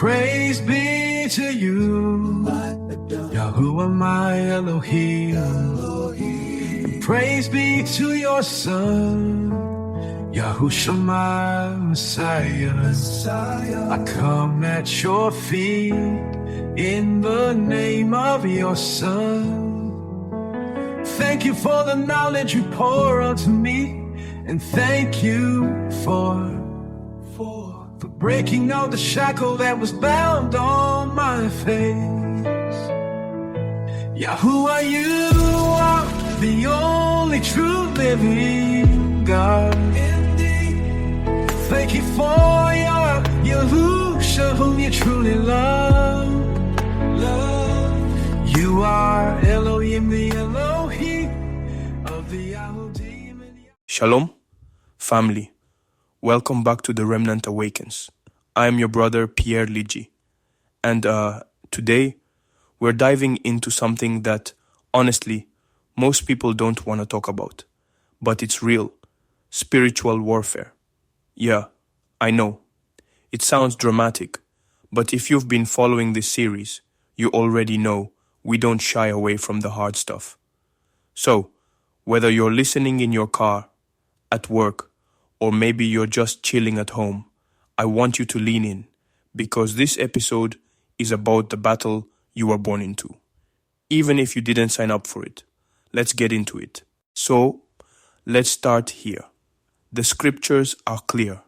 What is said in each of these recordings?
Praise be to you, Yahuwah my Elohim. Praise be to your Son, Yahusha my Messiah. I come at your feet in the name of your Son. Thank you for the knowledge you pour unto me, and thank you for breaking all the shackle that was bound on my face. Yahuwah, you are the only true living God. Indeed. Thank you for your Yahusha, whom you truly love. You are Elohim, the Elohim of the Yahudim. Shalom, family. Welcome back to the Remnant Awakens. I am your brother Pierre Ligi, and today we're diving into something that, honestly, most people don't want to talk about, but it's real: spiritual warfare. Yeah, I know. It sounds dramatic, but if you've been following this series, you already know we don't shy away from the hard stuff. So, whether you're listening in your car, at work, or maybe you're just chilling at home, I want you to lean in, because this episode is about the battle you were born into. Even if you didn't sign up for it, let's get into it. So, let's start here. The scriptures are clear.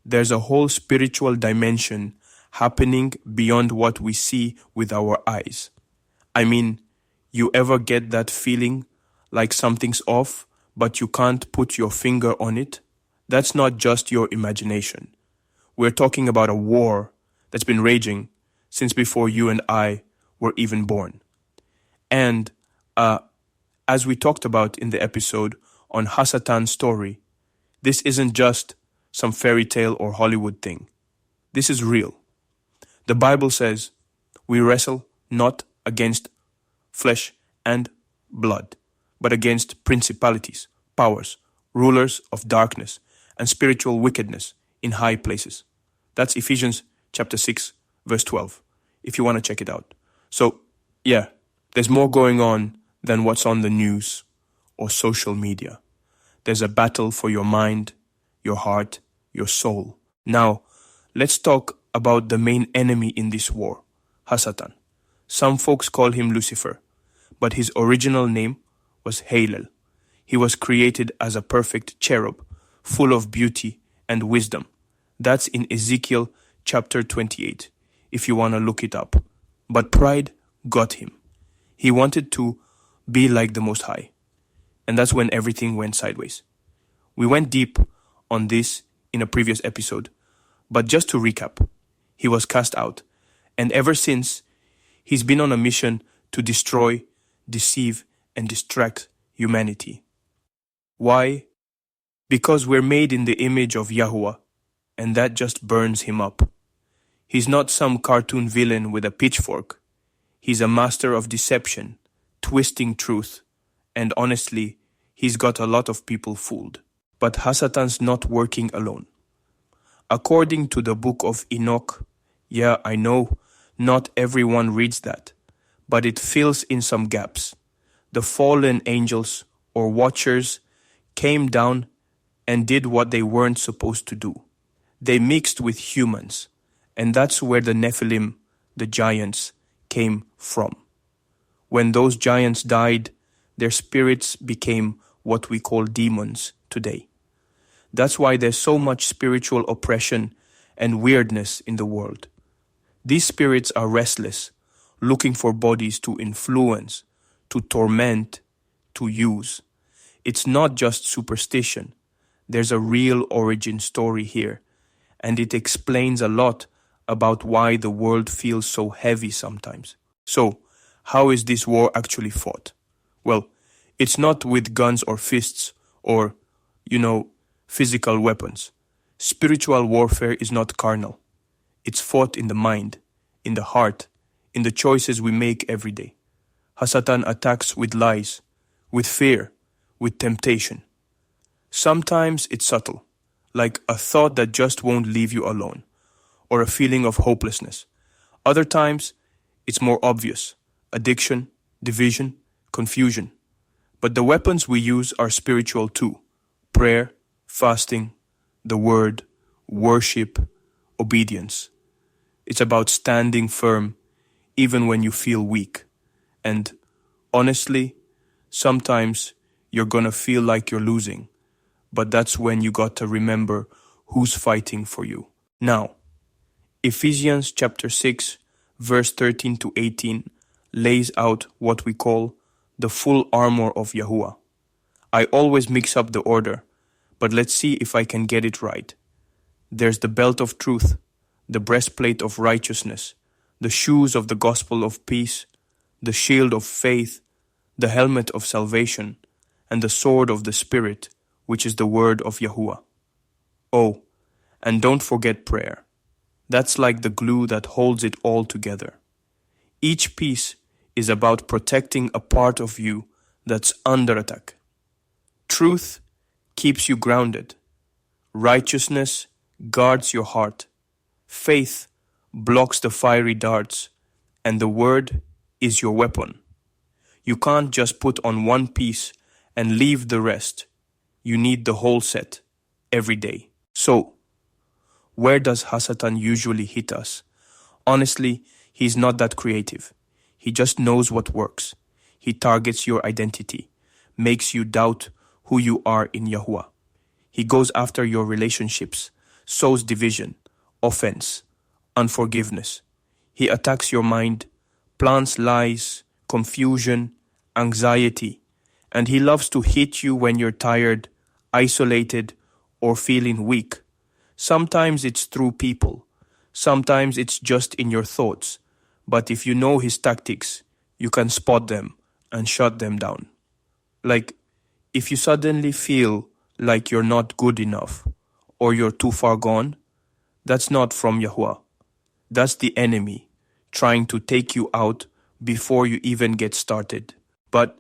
There's a whole spiritual dimension happening beyond what we see with our eyes. I mean, you ever get that feeling like something's off, but you can't put your finger on it? That's not just your imagination. We're talking about a war that's been raging since before you and I were even born. And as we talked about in the episode on Hasatan's story, this isn't just some fairy tale or Hollywood thing. This is real. The Bible says we wrestle not against flesh and blood, but against principalities, powers, rulers of darkness, and spiritual wickedness in high places. That's Ephesians chapter 6, verse 12, if you want to check it out. So, yeah, there's more going on than what's on the news or social media. There's a battle for your mind, your heart, your soul. Now, let's talk about the main enemy in this war, Hasatan. Some folks call him Lucifer, but his original name was Halel. He was created as a perfect cherub, full of beauty and wisdom. That's in Ezekiel chapter 28, if you want to look it up. But pride got him. He wanted to be like the Most High. And that's when everything went sideways. We went deep on this in a previous episode. But just to recap, he was cast out. And ever since, he's been on a mission to destroy, deceive, and distract humanity. Why? Because we're made in the image of Yahuwah, and that just burns him up. He's not some cartoon villain with a pitchfork. He's a master of deception, twisting truth, and honestly, he's got a lot of people fooled. But Hasatan's not working alone. According to the book of Enoch, yeah, I know, not everyone reads that, but it fills in some gaps. The fallen angels, or watchers, came down and did what they weren't supposed to do. They mixed with humans, and that's where the Nephilim, the giants, came from. When those giants died, their spirits became what we call demons today. That's why there's so much spiritual oppression and weirdness in the world. These spirits are restless, looking for bodies to influence, to torment, to use. It's not just superstition. There's a real origin story here, and it explains a lot about why the world feels so heavy sometimes. So, how is this war actually fought? Well, it's not with guns or fists or, physical weapons. Spiritual warfare is not carnal. It's fought in the mind, in the heart, in the choices we make every day. Hasatan attacks with lies, with fear, with temptation. Sometimes it's subtle, like a thought that just won't leave you alone, or a feeling of hopelessness, Other times, it's more obvious: addiction, division, confusion. But the weapons we use are spiritual too: prayer, fasting, the word, worship, obedience. It's about standing firm even when you feel weak. And honestly, sometimes you're gonna feel like you're losing, but that's when you got to remember who's fighting for you. Now, Ephesians chapter 6, verse 13 to 18 lays out what we call the full armor of Yahuwah. I always mix up the order, but let's see if I can get it right. There's the belt of truth, the breastplate of righteousness, the shoes of the gospel of peace, the shield of faith, the helmet of salvation, and the sword of the Spirit, which is the word of Yahuwah. Oh, and don't forget prayer. That's like the glue that holds it all together. Each piece is about protecting a part of you that's under attack. Truth keeps you grounded. Righteousness guards your heart. Faith blocks the fiery darts, and the word is your weapon. You can't just put on one piece and leave the rest. You need the whole set, every day. So, where does Hasatan usually hit us? Honestly, he's not that creative. He just knows what works. He targets your identity, makes you doubt who you are in Yahuwah. He goes after your relationships, sows division, offense, unforgiveness. He attacks your mind, plants lies, confusion, anxiety, and he loves to hit you when you're tired, isolated, or feeling weak. Sometimes it's through people. Sometimes it's just in your thoughts. But if you know his tactics, you can spot them and shut them down. Like, if you suddenly feel like you're not good enough or you're too far gone, that's not from Yahuwah. That's the enemy trying to take you out before you even get started. But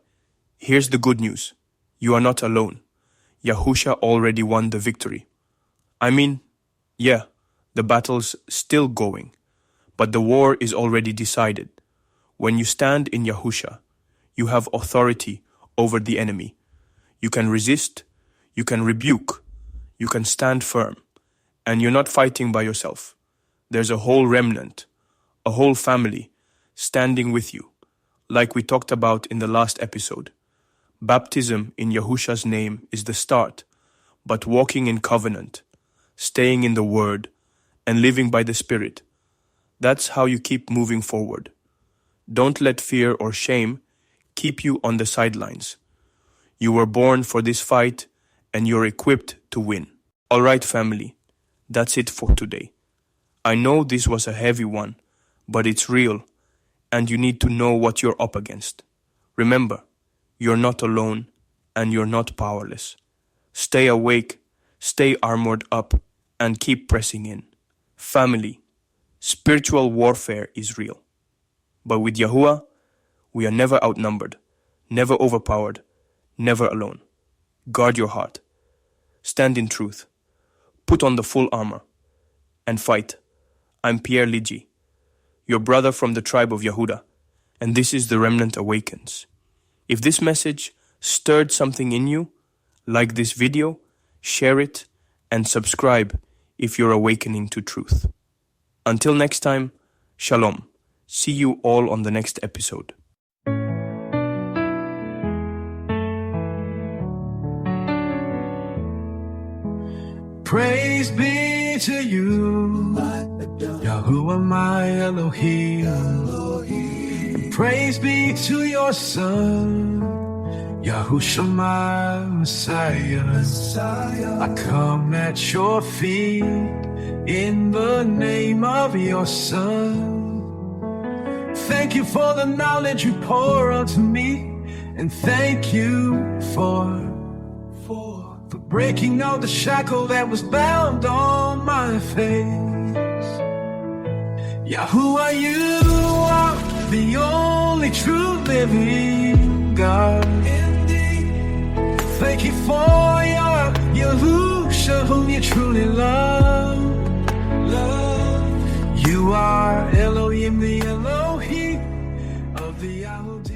here's the good news. You are not alone. Yahusha already won the victory. I mean, yeah, the battle's still going, but the war is already decided. When you stand in Yahusha, you have authority over the enemy. You can resist, you can rebuke, you can stand firm, and you're not fighting by yourself. There's a whole remnant, a whole family standing with you, like we talked about in the last episode. Baptism in Yahusha's name is the start, but walking in covenant, staying in the Word, and living by the Spirit, that's how you keep moving forward. Don't let fear or shame keep you on the sidelines. You were born for this fight, and you're equipped to win. All right, family, that's it for today. I know this was a heavy one, but it's real, and you need to know what you're up against. Remember, you're not alone, and you're not powerless. Stay awake, stay armored up, and keep pressing in. Family, spiritual warfare is real. But with Yahuwah, we are never outnumbered, never overpowered, never alone. Guard your heart. Stand in truth. Put on the full armor. And fight. I'm Pierre Ligi, your brother from the tribe of Yehuda, and this is the Remnant Awakens. If this message stirred something in you, like this video, share it, and subscribe if you're awakening to truth. Until next time, Shalom. See you all on the next episode. Praise be to you, Yahuwah my Elohim. Praise be to your Son, Yahusha my Messiah. I come at your feet in the name of your Son. Thank you for the knowledge you pour onto me, and thank you for breaking all the shackle that was bound on my face. Yahuwah, you are the only true living God. Indeed. Thank you for your Yahusha, whom you truly love. You are are Elohim, the Elohim of the Yahudi.